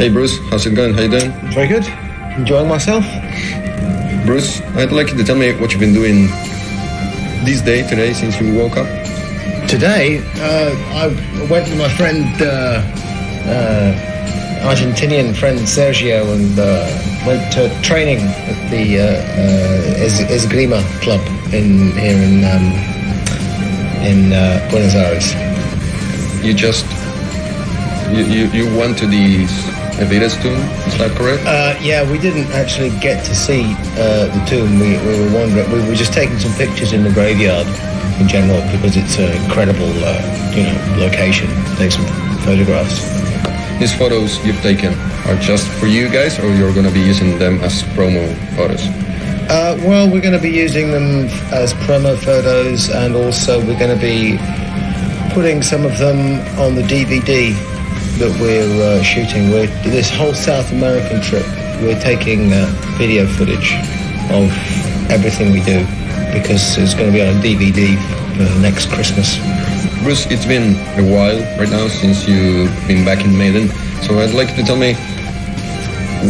Hey Bruce, how's it going? How you doing? Very good. Enjoying myself. Bruce, I'd like you to tell me what you've been doing today, since you woke up. Today, I went with my friend, Argentinian friend Sergio, and went to training at the Esgrima club here in Buenos Aires. You went to the Evita's tomb, is that correct? Yeah, we didn't actually get to see the tomb. We were wondering. We were just taking some pictures in the graveyard in general because it's an incredible, location. Take some photographs. These photos you've taken are just for you guys, or you're going to be using them as promo photos? Well, we're going to be using them as promo photos, and also we're going to be putting some of them on the DVD that we're shooting. This whole South American trip, we're taking video footage of everything we do because it's going to be on DVD for next Christmas. Bruce, it's been a while right now since you've been back in Maiden, so I'd like you to tell me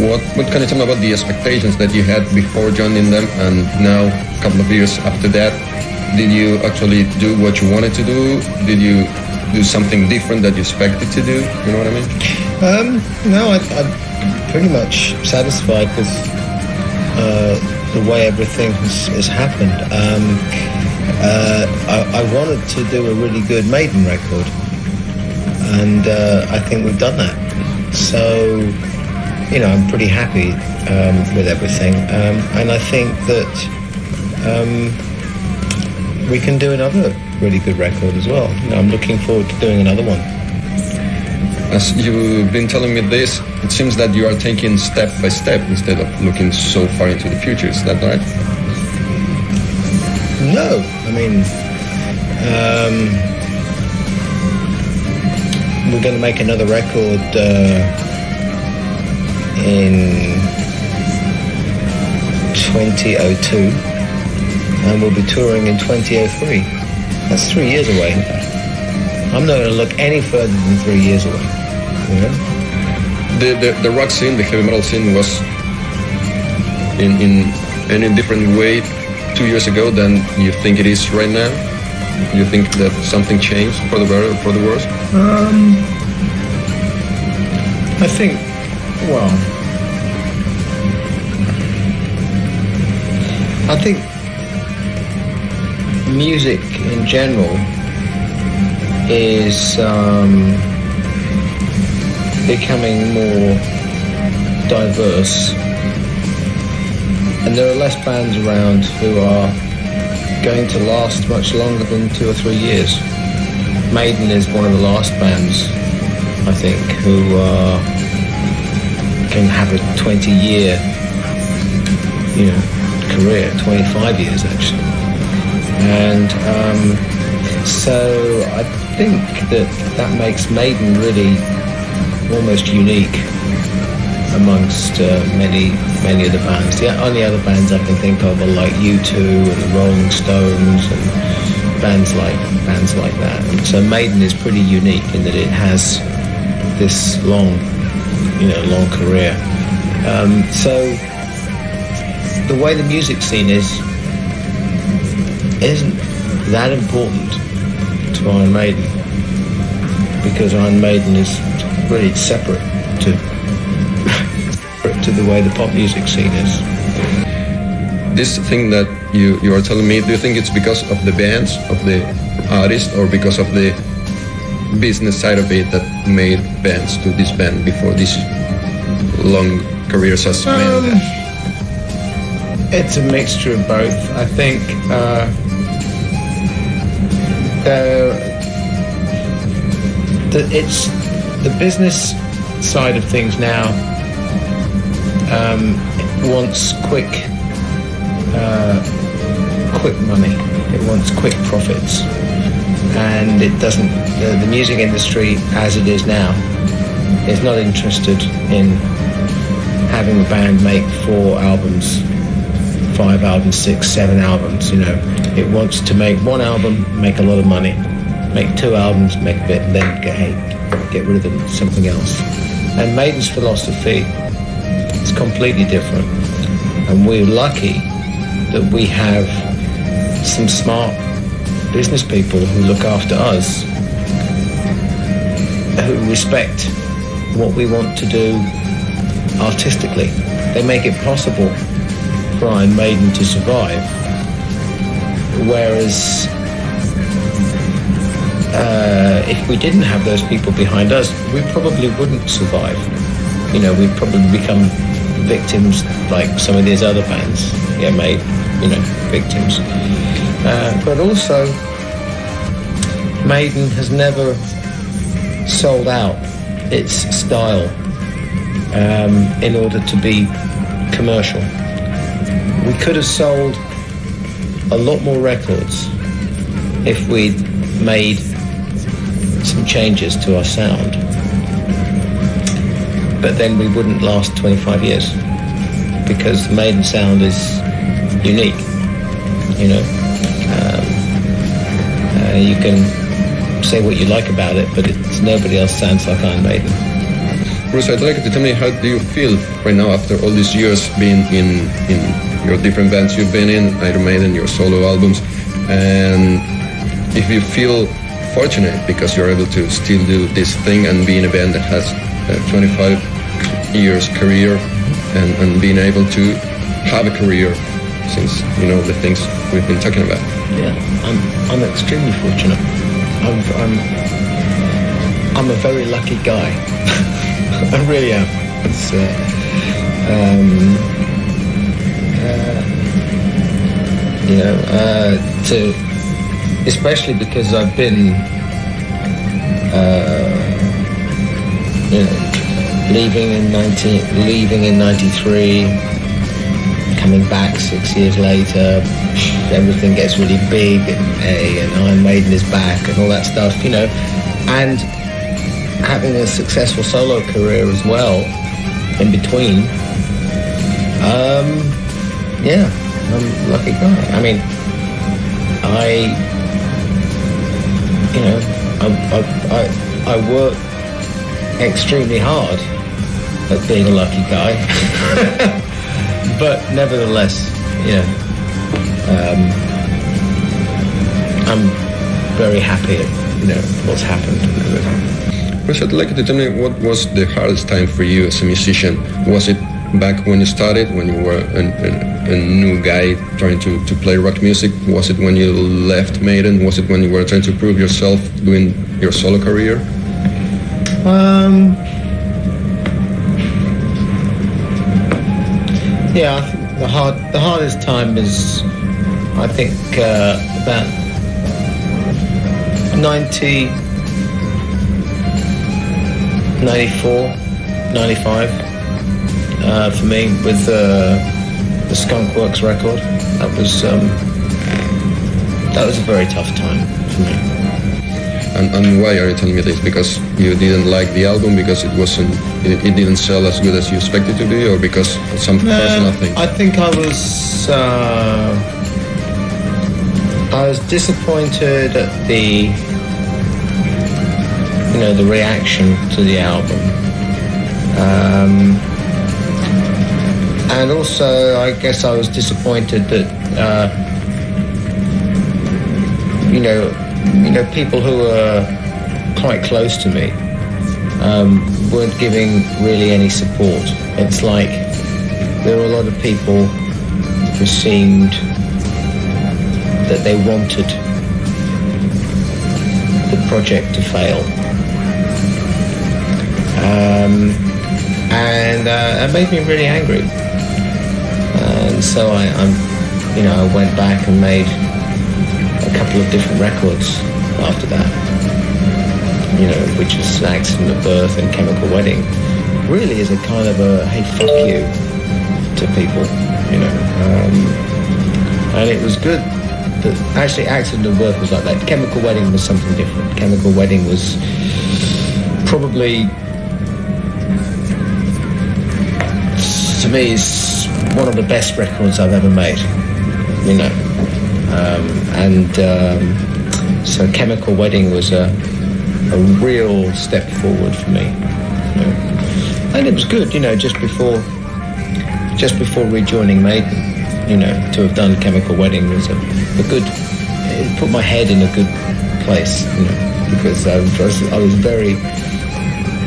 what can you tell me about the expectations that you had before joining them, and now a couple of years after that, did you actually do what you wanted to do? Did you do something different that you expected to do? You know what I mean? No, I'm pretty much satisfied with the way everything has happened. I wanted to do a really good Maiden record, and I think we've done that. So, I'm pretty happy with everything, and I think that we can do another really good record as well. I'm looking forward to doing another one. As you've been telling me this, it seems that you are taking step by step instead of looking so far into the future. Is that right? No, I mean, we're going to make another record in 2002, and we'll be touring in 2003. That's 3 years away. I'm not going to look any further than 3 years away. The rock scene, the heavy metal scene was in any different way 2 years ago than you think it is right now? You think that something changed for the better or for the worse? I think, I think music in general is becoming more diverse, and there are less bands around who are going to last much longer than 2 or 3 years. Maiden is one of the last bands, I think, who can have a 20-year career, 25 years actually. And so I think that makes Maiden really almost unique amongst many of the bands. The only other bands I can think of are like U2 and the Rolling Stones and bands like that. And so Maiden is pretty unique in that it has this long career. So the way the music scene isn't that important to Iron Maiden, because Iron Maiden is really separate to the way the pop music scene is. This thing that you are telling me, do you think it's because of the bands, of the artists, or because of the business side of it that made bands to disband before these long careers as men? It's a mixture of both. I think it's the business side of things now wants quick money. It wants quick profits, and it doesn't. The music industry, as it is now, is not interested in having a band make 4 albums, 5 albums, 6, 7 albums. It wants to make 1 album, make a lot of money, make 2 albums, make a bit, then get rid of them, something else. And Maiden's philosophy is completely different. And we're lucky that we have some smart business people who look after us, who respect what we want to do artistically. They make it possible for Iron Maiden to survive, whereas if we didn't have those people behind us, we probably wouldn't survive. You know, we'd probably become victims like some of these other bands. Yeah, made, you know, victims. But also, Maiden has never sold out its style in order to be commercial. We could have sold a lot more records if we'd made some changes to our sound, but then we wouldn't last 25 years because the Maiden sound is unique. You know, you can say what you like about it, but nobody else sounds like Iron Maiden. Bruce, I'd like you to tell me, how do you feel right now after all these years being in your different bands you've been in, Iron Maiden, your solo albums, and if you feel fortunate because you're able to still do this thing and be in a band that has a 25 years career and being able to have a career since, you know, the things we've been talking about. Yeah, I'm extremely fortunate. I'm a very lucky guy. I really am. It's, you know, especially because I've been, you know, leaving in '93, coming back 6 years later. Everything gets really big, and Iron Maiden is back, and all that stuff, you know, and having a successful solo career as well in between. Yeah, I'm a lucky guy. I mean, you know, I work extremely hard at being a lucky guy, but nevertheless, you know, I'm very happy at, you know, what's happened. Bruce, I'd like you to tell me, what was the hardest time for you as a musician? Was it back when you started, when you were a new guy trying to play rock music? Was it when you left Maiden? Was it when you were trying to prove yourself doing your solo career? Yeah, I think the hardest time is, I think, about 94, 95 for me, with the Skunk Works record. That was a very tough time for me. And why are you telling me this? Because you didn't like the album, because it didn't sell as good as you expected to be, or because of some personal thing? I think I was disappointed at the reaction to the album, and also I guess I was disappointed that people who were quite close to me weren't giving really any support. It's like there were a lot of people who seemed that they wanted the project to fail. And it made me really angry. And so I went back and made a couple of different records after that, which is Accident of Birth and Chemical Wedding. Really is a kind of a, hey, fuck you to people, and it was good. Actually, Accident of Birth was like that. Chemical Wedding was something different. Chemical Wedding was probably, to me, is one of the best records I've ever made. So Chemical Wedding was a real step forward for me. And it was good, just before rejoining Maiden, to have done Chemical Wedding was a good, it put my head in a good place, because I was very,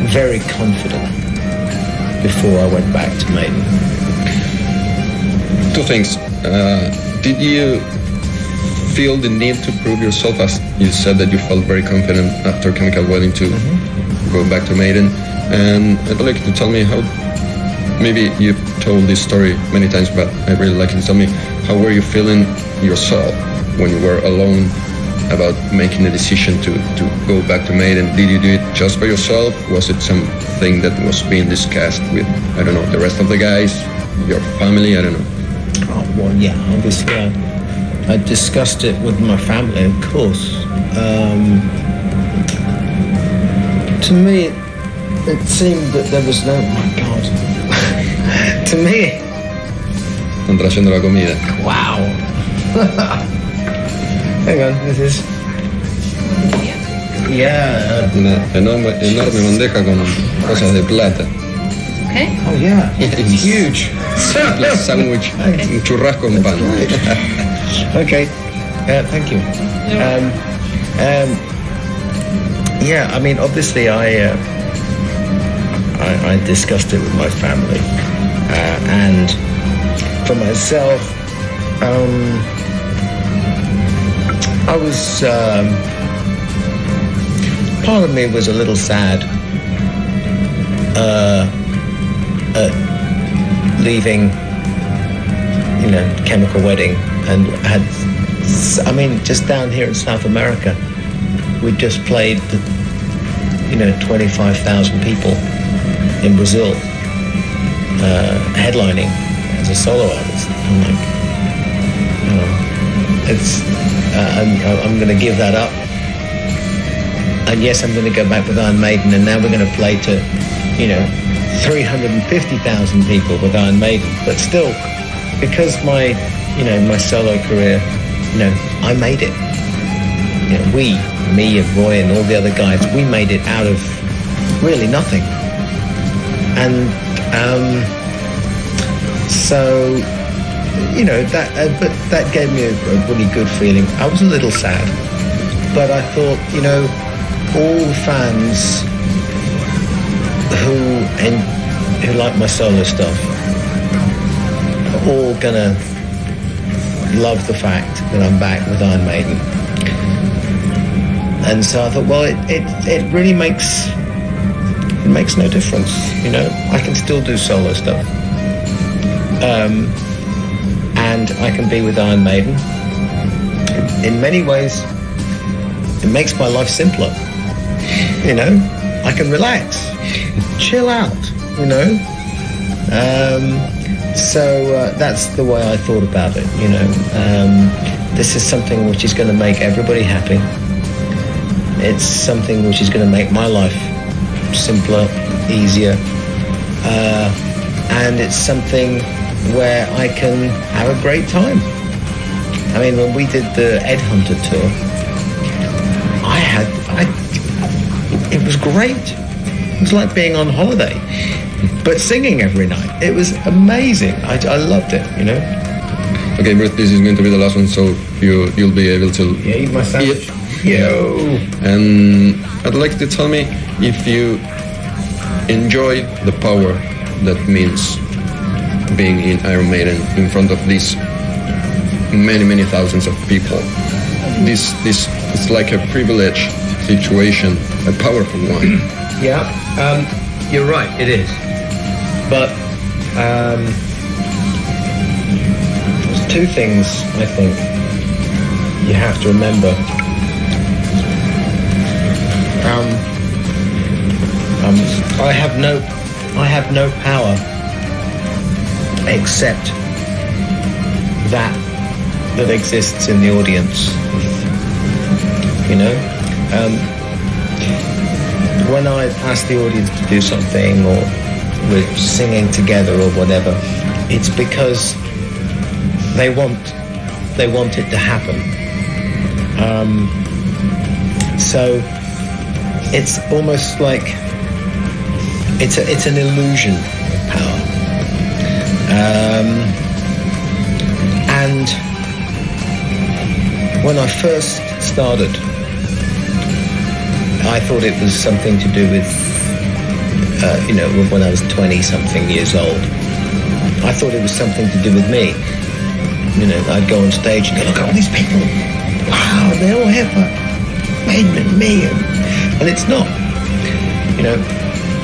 very confident before I went back to Maiden. Two things. Did you feel the need to prove yourself, as you said that you felt very confident after Chemical Wedding to go back to Maiden? And I'd like you to tell me how, maybe you've told this story many times, but I'd really like you to tell me, how were you feeling yourself when you were alone about making the decision to go back to Maiden? Did you do it just by yourself? Was it something that was being discussed with, I don't know, the rest of the guys, your family? I don't know. Oh, well, yeah, obviously I discussed it with my family, of course. To me, it seemed that there was no, oh my God. To me, Están trayendo la comida. wow. Hang on, this is. Yeah. Una enorme bandeja con cosas de plata. Okay. Oh yeah, it's huge. Simple sandwich, un churrasco con pan. Okay, thank you. Yeah, I mean, obviously, I discussed it with my family, and for myself, I was part of me was a little sad at leaving, Chemical Wedding, and had, I mean, just down here in South America, we just played, 25,000 people in Brazil, headlining as a solo artist. I'm like, it's, I'm going to give that up. And yes, I'm going to go back with Iron Maiden, and now we're going to play to, 350,000 people with Iron Maiden. But still, because my solo career, I made it. Me and Roy and all the other guys, we made it out of really nothing. And so, but that gave me a really good feeling. I was a little sad, but I thought, all the fans who like my solo stuff are all gonna love the fact that I'm back with Iron Maiden. And so I thought, well, it really makes no difference, I can still do solo stuff, and I can be with Iron Maiden. In many ways, it makes my life simpler. I can relax, chill out, So that's the way I thought about it, This is something which is going to make everybody happy. It's something which is going to make my life simpler, easier, and it's something where I can have a great time. I mean, when we did the Ed Hunter tour, it was great. It was like being on holiday, but singing every night. It was amazing. I loved it, Okay, Bruce, this is going to be the last one, so you'll be able to eat my sandwich. Yo! And I'd like to tell me if you enjoy the power that means being in Iron Maiden in front of these many thousands of people. This is like a privileged situation, a powerful one. Yeah, you're right, it is. But there's two things I think you have to remember. I have no power except that exists in the audience. When I ask the audience to do something, or we're singing together or whatever, it's because they want it to happen. So it's almost like it's an illusion of power. And when I first started, I thought it was something to do with, when I was 20-something years old. I thought it was something to do with me. I'd go on stage and go, look at all these people. Wow, they're all here for Maiden and me. And it's not.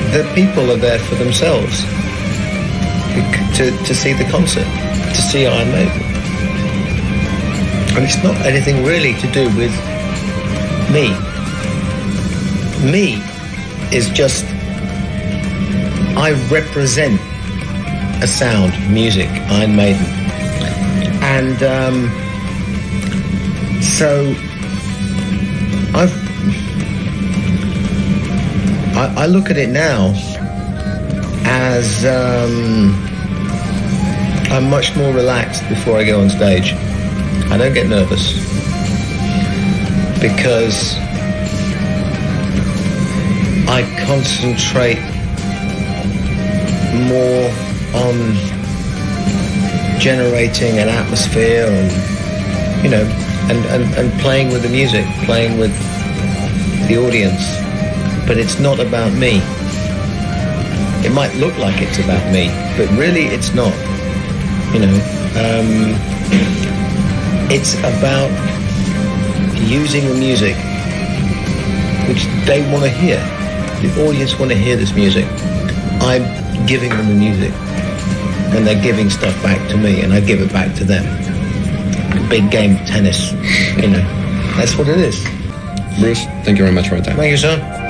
The people are there for themselves to see the concert, to see Iron Maiden. And it's not anything really to do with me. Me is just, I represent a sound, music, Iron Maiden. And so I look at it now as I'm much more relaxed before I go on stage. I don't get nervous because I concentrate more on generating an atmosphere and playing with the music, playing with the audience. But it's not about me. It might look like it's about me, but really it's not. It's about using the music, which they want to hear. The audience want to hear this music. I'm giving them the music, and they're giving stuff back to me, and I give it back to them. A big game of tennis, That's what it is. Bruce, thank you very much for your time. Thank you, sir.